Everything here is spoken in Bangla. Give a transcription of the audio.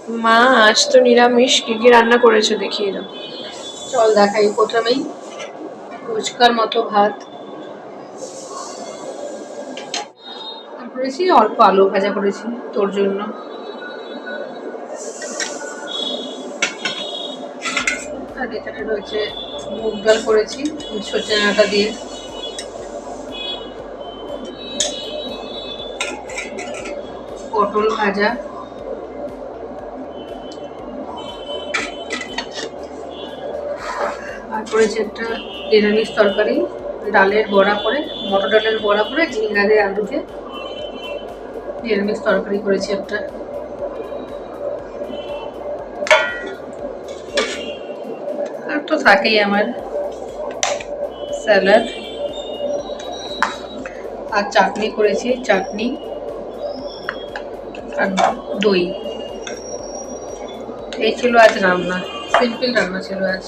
মা আজ তো নিরামিষ, কি কি রান্না করেছে দেখিয়ে দাও। চল দেখাই। প্রথমেই ফুচকার মতো ভাত, করেছি অল্প আলু ভাজা করেছি তোর জন্য। আর এখানে রয়েছে মুগ ডাল করেছি সজনে ডাঁটা দিয়ে, পটল ভাজা, আর করেছি একটা নিরামিষ তরকারি, ডালের বড়া করে, মটর ডালের বড়া করে ঝিঙ্গা দিয়ে আলু দিয়ে নিরামিষ তরকারি করেছি একটা। আর তো থাকেই আমার স্যালাড, আর চাটনি করেছি, চাটনি আর দই। এই ছিল আজ রান্না, সিম্পল রান্না ছিল আজ।